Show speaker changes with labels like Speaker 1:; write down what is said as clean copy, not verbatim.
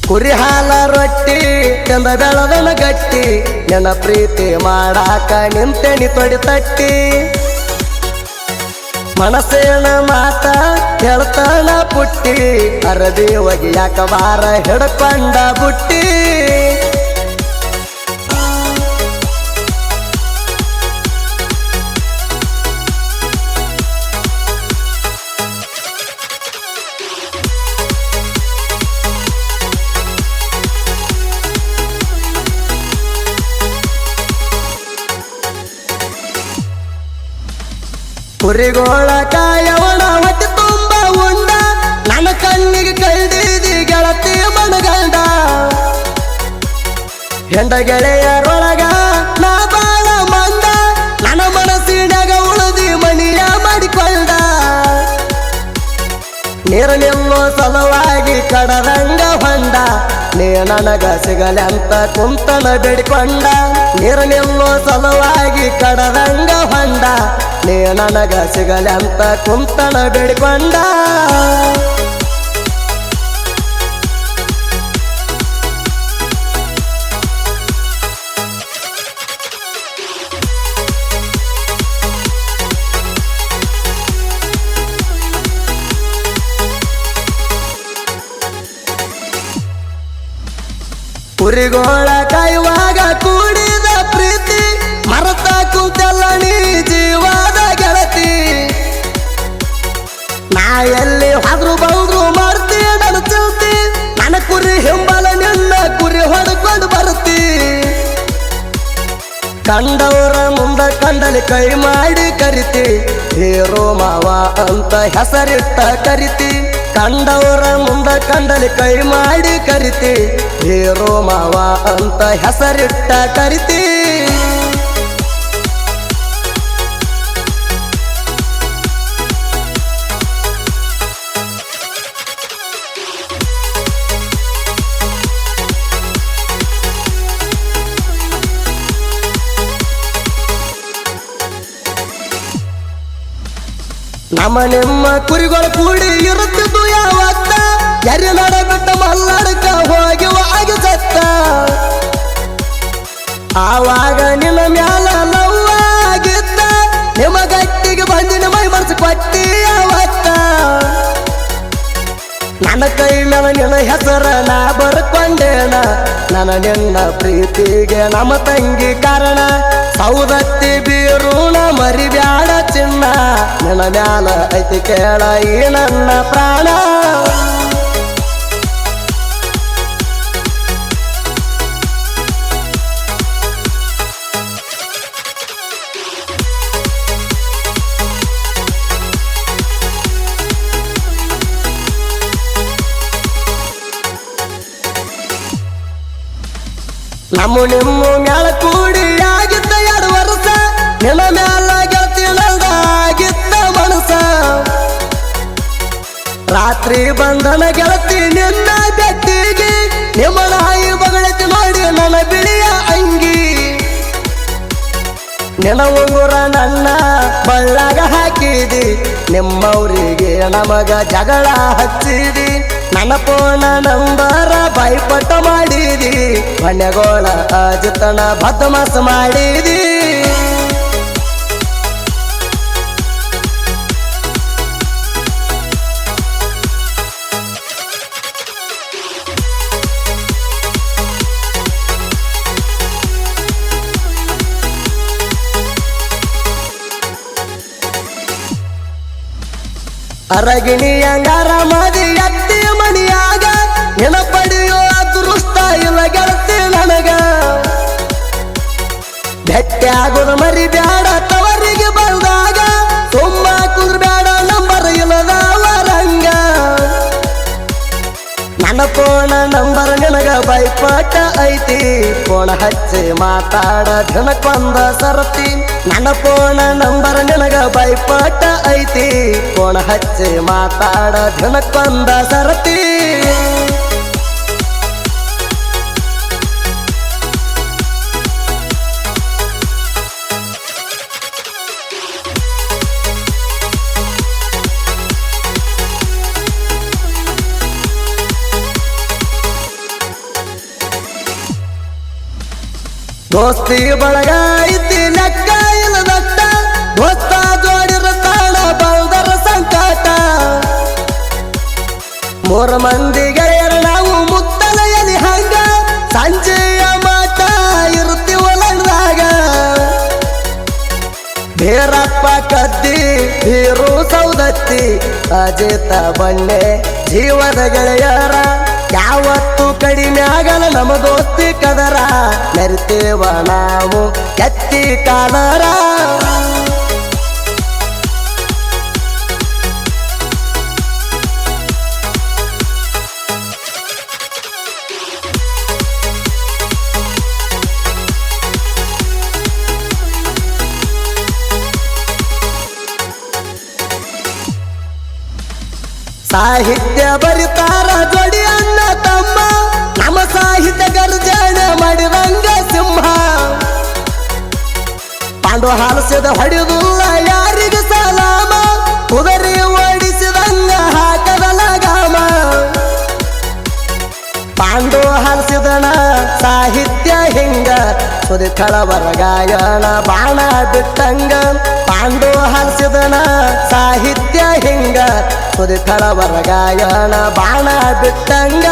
Speaker 1: ಕುರಿ ಹಾಲ ರೊಟ್ಟಿ ಚಂದ ಬೆಳದನ ಗಟ್ಟಿ ನನ್ನ ಪ್ರೀತಿ ಮಾಡಾಕ ನಿಂತೆಣಿ ತೊಡಿ ತಟ್ಟಿ ಮನಸ್ಸೇನ ಮಾತ ಹೇಳ್ತಾನ ಪುಟ್ಟಿ ಅರದಿ ಒಗಿಯಾಕ ಬಾರ ಹಿಡ್ಕೊಂಡ ಬುಟ್ಟಿ ಕುರಿಗೋಳ ಕಾಯವಣ ಹೊಟ್ಟೆ ತುಂಬ ಉಂಡ ನನ್ನ ಕಣ್ಣಿಗೆ ಕೈದಿದಿ ಗೆಳತಿ ಮನಗಂಡ ಹೆಂಡ ಗೆಳೆಯರೊಳಗ ನಾ ಬಾಳ ಮಂದ ನನ್ನ ಮನಸ್ಸಿನಾಗ ಉಳಿದಿ ಮಣಿಯ ಮಾಡಿಕೊಂಡ ನೀರು ನಿಲ್ಲೋ ಸಲುವಾಗಿ ಕಡದಂಗ ಹೊಂಡ ನೀ ನನಗ ಸಿಗಲಿ ಅಂತ ಕುಂತನ ಬೇಡಿಕೊಂಡ ನೀರು ನಿಲ್ಲೋ ಸಲುವಾಗಿ ಕಡದಂಗ ಹೊಂಡ ನೀ ನನಗ ಸಿಗಲಿ ಅಂತ ಕುಂತನ ಬೇಡಿಕೊಂಡ ಕುರಿಗೋಳ ಕಾಯುವಾಗ ಕೂಡಿದ ಪ್ರೀತಿ ಮರತ ಕೂತಲ್ಲ ನೀ ಜೀವದ ಗೆಳತಿ ನಾ ಎಲ್ಲಿ ಹಾದ್ರು ಬೌದ್ರು ಮಾಡ್ತಿ ನನ್ನ ಚಲ್ತಿ ನನ್ನ ಕುರಿ ಹಿಂಬಲ ನಿನ್ನ ಕುರಿ ಹೊಡ್ಕೊಂಡು ಬರ್ತಿ ಕಂಡವರ ಮುಂದ ಕಂಡಲಿ ಕೈ ಮಾಡಿ ಕರಿತಿ ಹೀರೋ ಮಾವ ಅಂತ ಹೆಸರಿಟ್ಟ ಕರಿತಿ ಕಂಡವರ ಮುಂದ ಕಂಡಲಿ ಕೈ ಮಾಡಿ ಕರಿತಿ ಹೀರೋ ಮಾವ ಅಂತ ಹೆಸರಿಟ್ಟ ಕರಿತಿ ನಮ್ಮ ನಿಮ್ಮ ಕುರಿಗಳು ಕೂಡಿ ಇರುತ್ತಿದ್ದು ಯಾವತ್ತ ಎರಿ ನಡ ಬಿಟ್ಟ ಮಲ್ಲಾಡಕ ಹೋಗಿ ಆಗಿ ಸತ್ತ ಆವಾಗ ನಿನ್ನ ಮ್ಯಾಲ ನೋವಾಗಿದ್ದ ನಿಮ್ಮ ಗಟ್ಟಿಗೆ ಬಂದಿನ ಮೈ ಮರ್ಸಿ ಕೊಟ್ಟಿ ಯಾವತ್ತ ನನ್ನ ಕೈ ಮೇಲೆ ನಿನ್ನ ಹೆಸರ ನಾ ಬರ್ಕೊಂಡೇನ ನನ್ನ ನಿನ್ನ ಪ್ರೀತಿಗೆ ನಮ್ಮ ತಂಗಿ ಕಾರಣ ಸೌದತ್ತಿ ಬೀರೂಣ ಮರಿಬ್ಯಾಡ ಚಿನ್ನ ನಿನ್ನ ಮ್ಯಾಲ ಐತಿ ಕೇಳ ಈ ನನ್ನ ಪ್ರಾಣ ನಮ್ಮ ನಿಮ್ಮ ಮ್ಯಾಲ ಕೂಡಿ ಆಗಿದ್ದ 2 ವರ್ಷ ನಿನ್ನ ಮ್ಯಾಲ ಗೆಳತಿ ಆಗಿದ್ದ ಮನಸ ರಾತ್ರಿ ಬಂಧನ ಗೆಳತಿ ನಿನ್ನ ಬೆಟ್ಟಿಗೆ ನಿಮ್ಮ ನಾಯಿ ಬಗಳತಿ ನೋಡಿ ನನ್ನ ಬಿಳಿಯ ಅಂಗಿ ನಿನ್ನ ಉಂಗುರ ನನ್ನ ಬಳ್ಳಾಗ ಹಾಕಿದಿ ನಿಮ್ಮವ್ರಿಗೆ ನಮಗ ಜಗಳ ಹಚ್ಚಿದಿ ನನ್ನ ಫೋನ ನಂಬರ ಬೈಪಟ ಮಾಡಿದಿ ಮನೆಗೋಳ ಅಜಿತನ ಬದಮಾಸ ಮಾಡಿದಿ ಅರಗಿಣಿ ಅಂಗಾರ ಮದಿ ಎತ್ತಿ ಮಣಿಯಾಗ ನಿನ ಪಡೆಯೋ ಅದೃಷ್ಟ ಇಲ್ಲ ಗೆಳತಿ ನನಗ ಭೆಟ್ಟಿ ಆಗೋದು ಮರಿ ಬ್ಯಾಡ ತವರಿಗೆ ಬಂದಾಗ ಸುಮ್ಮ ಕುಂದ್ರ ಬ್ಯಾಡ ನಂಬರ್ ಇಲ್ಲದವ ರಂಗ ನನ್ನ ಫೋನ ನಂಬರ್ ನಿನಗ ಬೈಪಾಟ ಐತಿ ಫೋನ್ ಹಚ್ಚಿ ಮಾತಾಡ ದಿನಕ್ಕೊಂದ ಸರತಿ ನನ್ನ ಫೋನ ನಂಬರ್ ನಿನಗ ಬೈಪಾಟ ಐತಿ ಫೋನ್ ಹಚ್ಚಿ ಮಾತಾಡ ದಿನಕ್ಕೊಂದ ಸರತಿ ದೋಸ್ತಿ ಬಳಗ ಐತಿ ಲೆಕ್ಕ ಇಲ್ಲದಟ್ಟ ದೋಸ್ತ ಜೋಡಿರುತ್ತಾಳ ಬೌದರ ಸಂಕಟ ಮೂರು ಮಂದಿ ಗೆಳೆಯರ ನಾವು ಮುತ್ತಲೆಯಲ್ಲಿ ಹಂಗ ಸಂಜೆಯ ಮಾಟ ಇರುತ್ತೀವಲಂದಾಗ ಭೇರಪ್ಪ ಕದ್ದಿ ಹೀರು ಸೌದತ್ತಿ ಅಜಿತ ಬಣ್ಣೆ ಜೀವದ ಗೆಳೆಯರ ಯಾವತ್ತು ಕಡಿಮೆ ಆಗಲ್ಲ ನಮ್ಮ ದೋಸ್ತಿ ಕದರ ನರಿತೇವ ನಾವು ಕೆತ್ತಿ ಕಾಲರ ಸಾಹಿತ್ಯ ಬರಿತಾರ ಜೋಡಿ ಅಣ್ಣ ತಮ್ಮ ನಮ್ಮ ಸಾಹಿತ್ಯ ಗರ್ಜನೆ ಮಾಡಿದಂಗ ಸಿಂಹ ಪಾಂಡು ಹಾಲಿಸಿದ ಹೊಡೆದುಲ್ಲ ಯಾರಿಗ ಸಲಾಮ ಕುದುರೆ ಓಡಿಸಿದಂಗ ಹಾಕದ ಲಗಾಮ ಪಾಂಡು ಹಾಲಿಸಿದಣ ಸಾಹಿತ್ಯ ಹಿಂಗ ಸುದಿ ಕಳವರ ಗಾಯನ ಬಾಣ ಬಿಟ್ಟಂಗ ಪಾಂಡು ಹಾಲಿಸಿದಣ ಸಾಹಿತ್ಯ ಹಿಂಗ ಸುದಿ ಕಳವರ ಗಾಯನ ಬಾಣ ಬಿಟ್ಟಂಗ